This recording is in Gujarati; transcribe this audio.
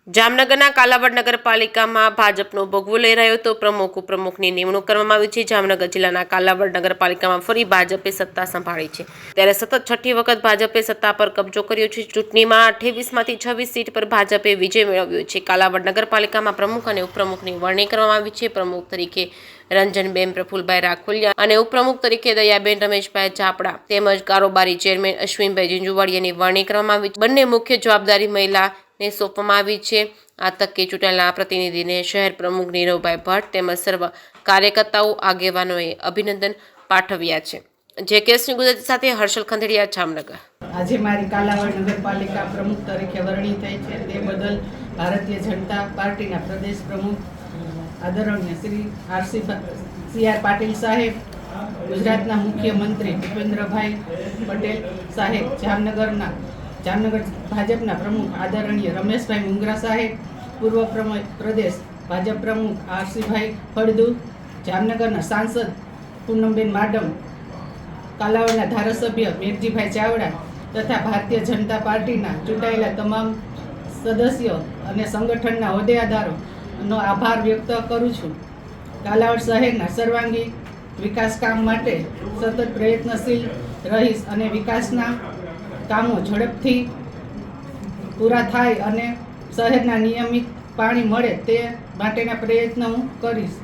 જામનગરના કાલાવડ નગરપાલિકામાં ભાજપનો ભગવો લઈ રહ્યો તો પ્રમુખ ઉપપ્રમુખની નિમણૂક કરવામાં આવી છે। જામનગર જિલ્લાના કાલાવડ નગરપાલિકામાં ફરી ભાજપે સત્તા સંભાળી છે, ત્યારે સતત છઠ્ઠી વખત ભાજપે સત્તા પર કબજો કર્યો છે। ચૂંટણીમાં 28માંથી 26 સીટ પર ભાજપે વિજય મેળવ્યો છે। કાલાવડ નગરપાલિકામાં પ્રમુખ અને ઉપપ્રમુખની વરણી કરવામાં આવી છે। પ્રમુખ તરીકે રંજનબેન પ્રફુલભાઈ રાખોલિયા અને ઉપપ્રમુખ તરીકે દયાબેન રમેશભાઈ ચાપડા તેમજ કારોબારી ચેરમેન અશ્વિનભાઈ ઝીંઝુવાડિયાની વરણી કરવામાં આવી છે। બંને મુખ્ય જવાબદારી મહિલાને સોંપવામાં આવી છે। આ તકે ચૂંટાયેલા પ્રતિનિધિને શહેર પ્રમુખ નીરવભાઈ ભટ્ટ તેમજ સર્વ કાર્યકર્તાઓ આગેવાનોએ અભિનંદન પાઠવ્યા છે। જે કેસની ગુજરાતી સાથે હર્ષલ ખંડેરિયા, જામનગર। આજે મારી કાલાવડ નગરપાલિકા પ્રમુખ તરીકે વરણી થઈ છે, તે બદલ ભારતીય જનતા પાર્ટીના પ્રદેશ પ્રમુખ આદરણીય શ્રી સી.આર. પાટીલ સાહેબ, ગુજરાતના મુખ્યમંત્રી ભૂપેન્દ્રભાઈ પટેલ સાહેબ, જામનગર ભાજપના પ્રમુખ આદરણીય રમેશભાઈ મુંગરા સાહેબ, પૂર્વ પ્રદેશ ભાજપ પ્રમુખ આરસીભાઈ ફળદુ, જામનગરના સાંસદ પૂનમબેન માડમ, કાલાવડના ધારાસભ્ય મેઘજીભાઈ ચાવડા તથા ભારતીય જનતા પાર્ટીના ચૂંટાયેલા તમામ સદસ્યો અને સંગઠનના હોદ્દેદારોનો આભાર વ્યક્ત કરું છું। કાલાવડ શહેરના સર્વાંગી વિકાસ કામ માટે સતત પ્રયત્નશીલ રહીશ અને વિકાસના કામો ઝડપથી પૂરા થાય અને શહેરના નિયમિત પાણી મળે તે માટેના પ્રયત્નો હું કરીશ।